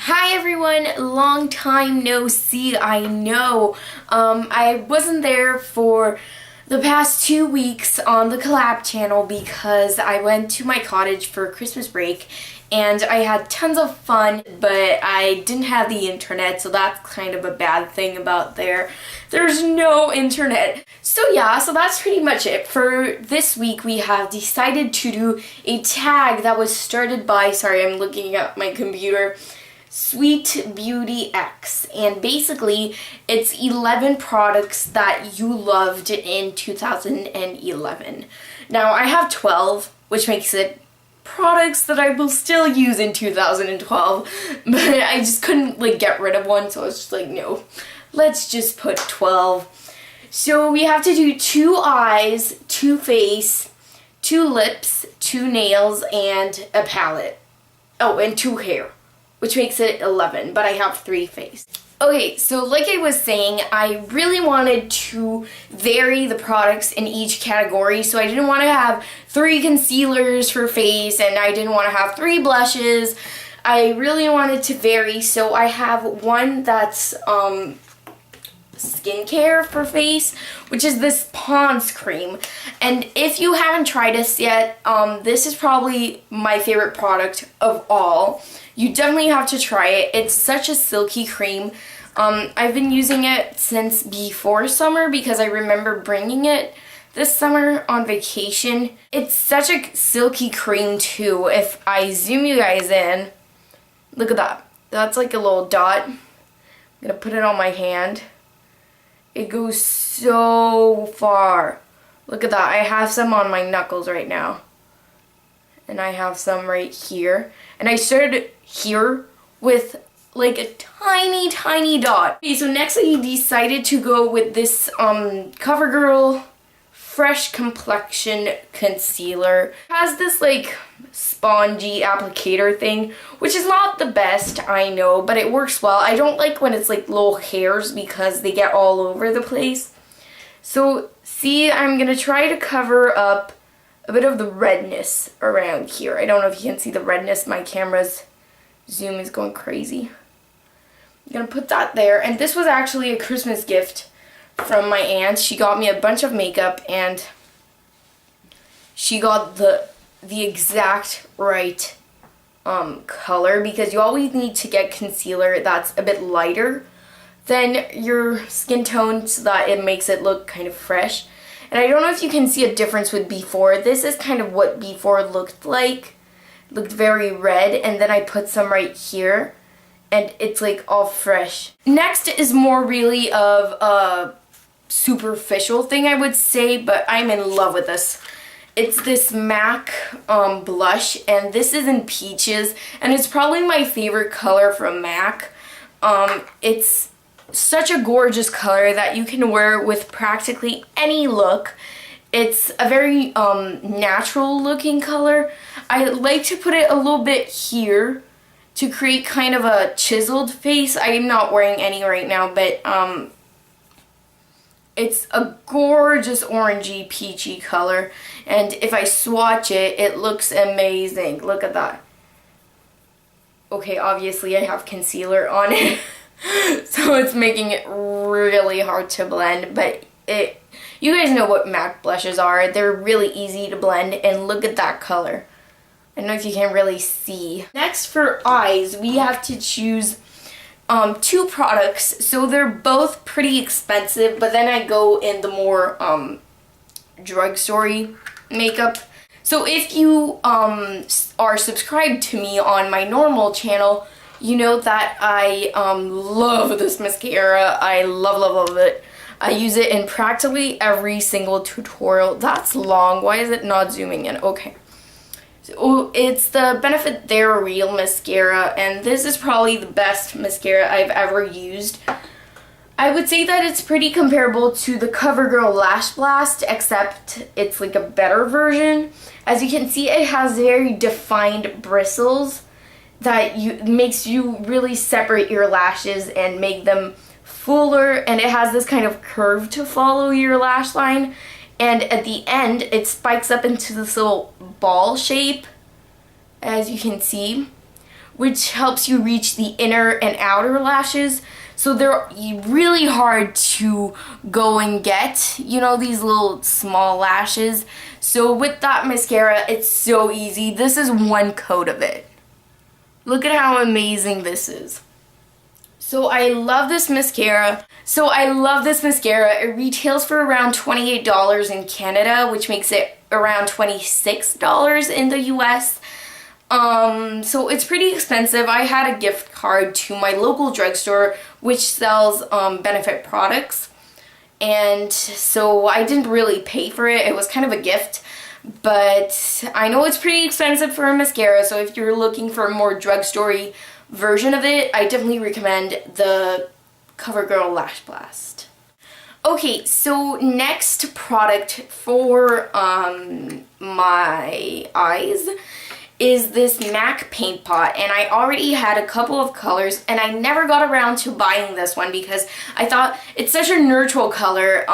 Hi everyone, long time no see, I know. I wasn't there for the past 2 weeks on the collab channel because I went to my cottage for Christmas break and I had tons of fun, but I didn't have the internet, so that's kind of a bad thing about there. There's no internet. So yeah, so that's pretty much it. For this week, we have decided to do a tag that was started by, sorry, I'm looking at my computer, Sweet Beauty X, and basically it's 11 products that you loved in 2011. Now I have 12, which makes it products that I will still use in 2012, but I just couldn't get rid of one, so I was just like, no, let's just put 12. So we have to do 2 eyes, 2 face, 2 lips, 2 nails, and a palette. Oh, and 2 hair, which makes it 11, but I have 3 face. Okay, so like I was saying, I really wanted to vary the products in each category, so I didn't want to have 3 concealers for face, and I didn't want to have 3 blushes. I really wanted to vary, so I have one that's skincare for face, which is this Pond's cream. And if you haven't tried this yet, this is probably my favorite product of all. You definitely have to try it. It's such a silky cream. I've been using it since before summer because I remember bringing it this summer on vacation. It's such a silky cream too. If I zoom you guys in, look at that. That's like a little dot. I'm gonna put it on my hand. It goes so far. Look at that. I have some on my knuckles right now. And I have some right here. And I started here with like a tiny dot. Okay, so next I decided to go with this CoverGirl Fresh Complexion Concealer. It has this like spongy applicator thing, which is not the best, I know, but it works well. I don't like when it's like little hairs because they get all over the place. So see, I'm gonna try to cover up a bit of the redness around here. I don't know if you can see the redness. My camera's zoom is going crazy. I'm gonna put that there. And this was actually a Christmas gift from my aunt. She got me a bunch of makeup and she got the exact right color, because you always need to get concealer that's a bit lighter than your skin tone so that it makes it look kind of fresh. And I don't know if you can see a difference with before. This is kind of what before looked like. It looked very red, and then I put some right here and it's like all fresh. Next is more really of a superficial thing, I would say, but I'm in love with this. It's this MAC blush, and this is in Peaches, and it's probably my favorite color from MAC. It's such a gorgeous color that you can wear with practically any look. It's a very natural looking color. I like to put it a little bit here to create kind of a chiseled face. I'm not wearing any right now, but it's a gorgeous orangey peachy color, and if I swatch it, it looks amazing. Look at that. Okay, obviously I have concealer on it, so it's making it really hard to blend, but you guys know what MAC blushes are. They're really easy to blend, and look at that color. I don't know if you can really see. Next, for eyes, we have to choose 2 products. So they're both pretty expensive, but then I go in the more drugstore makeup. So if you are subscribed to me on my normal channel, you know that I love this mascara. I love it. I use it in practically every single tutorial. That's long. Why is it not zooming in? Okay. So it's the Benefit They're Real mascara, and this is probably the best mascara I've ever used. I would say that it's pretty comparable to the CoverGirl Lash Blast, except it's like a better version. As you can see, it has very defined bristles that makes you really separate your lashes and make them fuller, and it has this kind of curve to follow your lash line. And at the end, it spikes up into this little ball shape, as you can see, which helps you reach the inner and outer lashes. So they're really hard to go and get, you know, these little small lashes. So with that mascara, it's so easy. This is one coat of it. Look at how amazing this is. So I love this mascara. It retails for around $28 in Canada, which makes it around $26 in the US. So it's pretty expensive. I had a gift card to my local drugstore, which sells benefit products. And so I didn't really pay for it. It was kind of a gift. But I know it's pretty expensive for a mascara, so if you're looking for a more drugstore-y version of it, I definitely recommend the CoverGirl Lash Blast. Okay, so next product for my eyes is this MAC paint pot, and I already had a couple of colors, and I never got around to buying this one because I thought it's such a neutral color.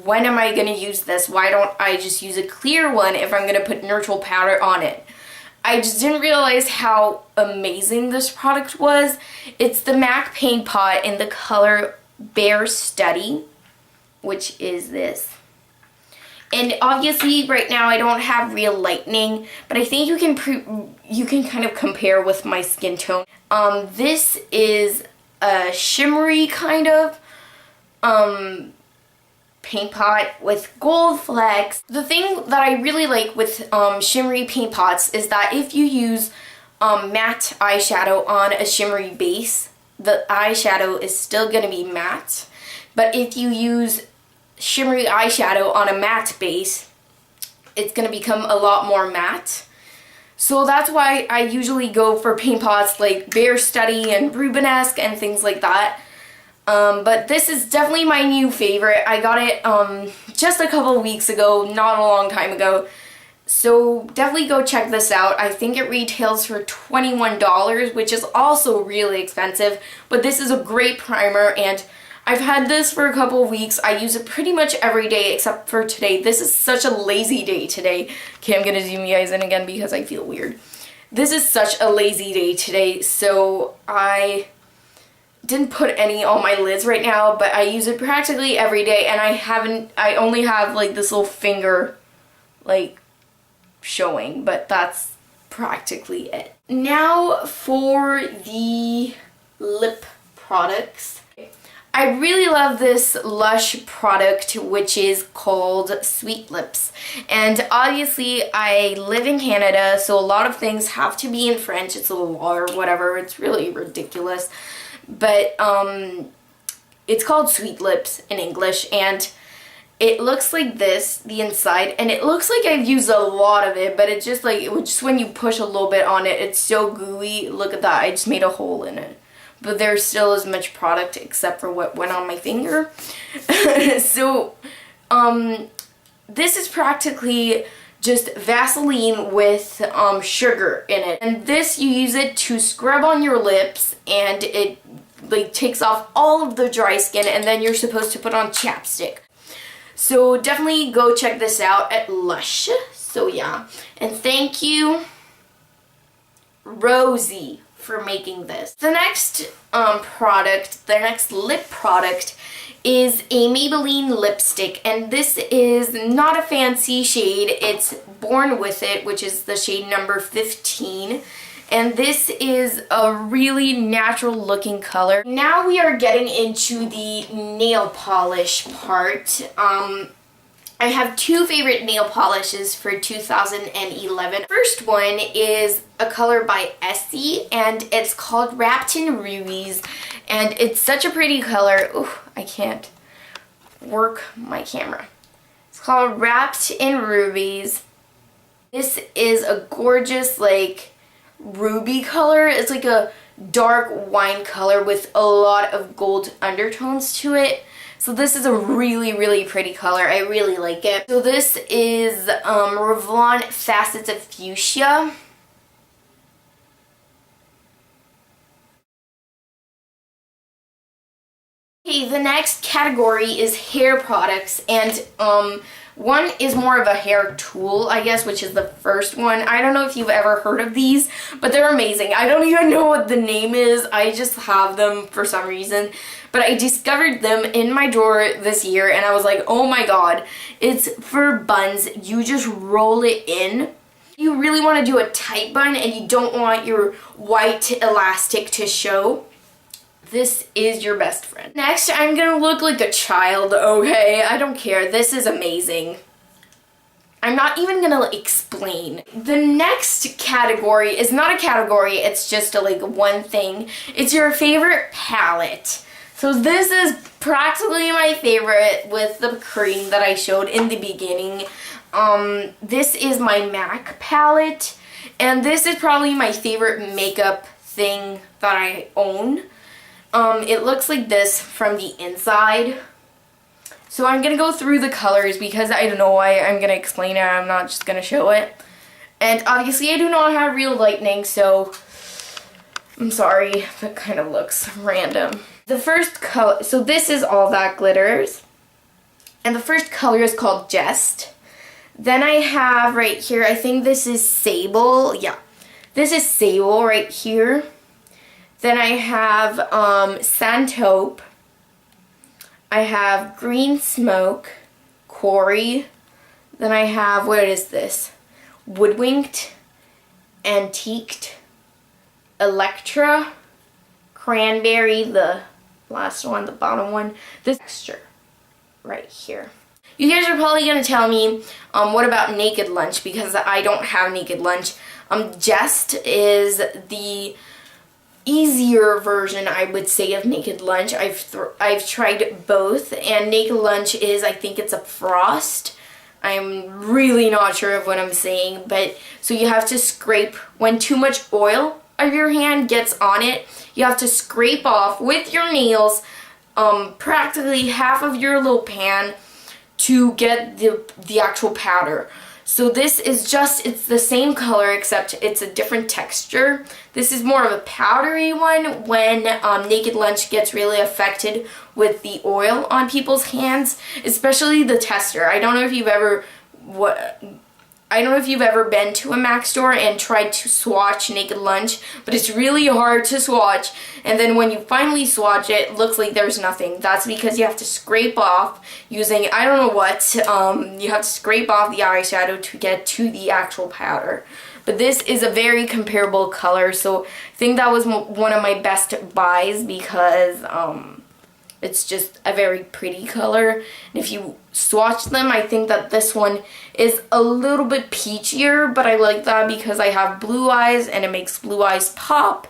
When am I going to use this? Why don't I just use a clear one if I'm going to put neutral powder on it? I just didn't realize how amazing this product was. It's the MAC paint pot in the color Bare Study, which is this. And obviously right now I don't have real lightning, but I think you can kind of compare with my skin tone. This is a shimmery kind of paint pot with gold flecks. The thing that I really like with shimmery paint pots is that if you use matte eyeshadow on a shimmery base, the eyeshadow is still going to be matte. But if you use shimmery eyeshadow on a matte base, it's going to become a lot more matte. So that's why I usually go for paint pots like Bare Study and Rubenesque and things like that. But this is definitely my new favorite. I got it just a couple weeks ago, not a long time ago. So definitely go check this out. I think it retails for $21, which is also really expensive. But this is a great primer, and I've had this for a couple of weeks. I use it pretty much every day except for today. This is such a lazy day today. Okay, I'm going to zoom you guys in again because I feel weird. This is such a lazy day today, so I didn't put any on my lids right now, but I use it practically every day, and I only have like this little finger like showing, but that's practically it. Now for the lip products. I really love this Lush product, which is called Sweet Lips. And obviously I live in Canada, so a lot of things have to be in French. It's a law or whatever. It's really ridiculous. But it's called Sweet Lips in English, and it looks like this, the inside, and it looks like I've used a lot of it, but it's just like, just when you push a little bit on it, it's so gooey. Look at that, I just made a hole in it. But there's still as much product except for what went on my finger. So, this is practically just Vaseline with sugar in it. And this, you use it to scrub on your lips, and it like takes off all of the dry skin, and then you're supposed to put on chapstick. So definitely go check this out at Lush. So yeah, and thank you, Rosie, for making this. The next the next lip product is a Maybelline lipstick, and this is not a fancy shade. It's Born With It, which is the shade number 15. And this is a really natural looking color. Now we are getting into the nail polish part. I have two favorite nail polishes for 2011. First one is a color by Essie, and it's called Wrapped in Rubies, and it's such a pretty color. Ooh, I can't work my camera. It's called Wrapped in Rubies. This is a gorgeous, like, ruby color. It's like a dark wine color with a lot of gold undertones to it. So this is a really, really pretty color. I really like it. So this is Revlon Facets of Fuchsia. Okay, the next category is hair products, and One is more of a hair tool, I guess, which is the first one. I don't know if you've ever heard of these, but they're amazing. I don't even know what the name is. I just have them for some reason. But I discovered them in my drawer this year, and I was like, oh my god. It's for buns. You just roll it in. You really want to do a tight bun, and you don't want your white elastic to show. This is your best friend. Next, I'm gonna look like a child, okay? I don't care. This is amazing. I'm not even gonna explain. The next category is not a category, it's just like one thing. It's your favorite palette. So this is practically my favorite with the cream that I showed in the beginning. This is my MAC palette, and this is probably my favorite makeup thing that I own. It looks like this from the inside. So I'm going to go through the colors because I don't know why I'm going to explain it. I'm not just going to show it. And obviously I do not have real lighting, so I'm sorry. That kind of looks random. The first color, so this is All That Glitters. And the first color is called Jest. Then I have right here, I think this is Sable. Yeah, this is Sable right here. Then I have Sandtaupe. I have Green Smoke, Quarry. Then I have, what is this? Woodwinked, Antiqued, Electra, Cranberry, the last one, the bottom one. This texture right here. You guys are probably going to tell me, what about Naked Lunch? Because I don't have Naked Lunch. Jest is the easier version, I would say, of Naked Lunch. I've tried both, and Naked Lunch is, I think it's a frost. I'm really not sure of what I'm saying, but so you have to scrape when too much oil of your hand gets on it. You have to scrape off with your nails practically half of your little pan to get the actual powder. So this is just, it's the same color except it's a different texture. This is more of a powdery one when Naked Lunch gets really affected with the oil on people's hands, especially the tester. I don't know if you've ever been to a MAC store and tried to swatch Naked Lunch, but it's really hard to swatch, and then when you finally swatch it, it looks like there's nothing. That's because you have to scrape off using, I don't know what, you have to scrape off the eyeshadow to get to the actual powder. But this is a very comparable color, so I think that was one of my best buys because it's just a very pretty color. And if you swatch them, I think that this one is a little bit peachier, but I like that because I have blue eyes and it makes blue eyes pop.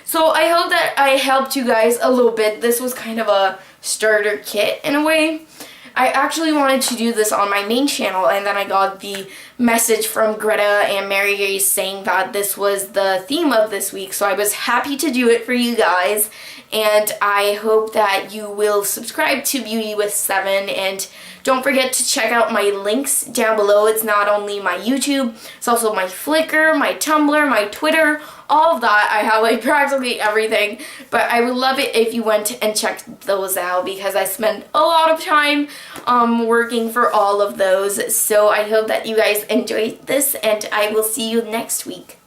So I hope that I helped you guys a little bit. This was kind of a starter kit in a way. I actually wanted to do this on my main channel, and then I got the message from Greta and Mary Grace saying that this was the theme of this week, so I was happy to do it for you guys, and I hope that you will subscribe to Beauty with Seven, and don't forget to check out my links down below. It's not only my YouTube, it's also my Flickr, my Tumblr, my Twitter, all of that. I have like practically everything, but I would love it if you went and checked those out because I spend a lot of time working for all of those. So I hope that you guys enjoyed this, and I will see you next week.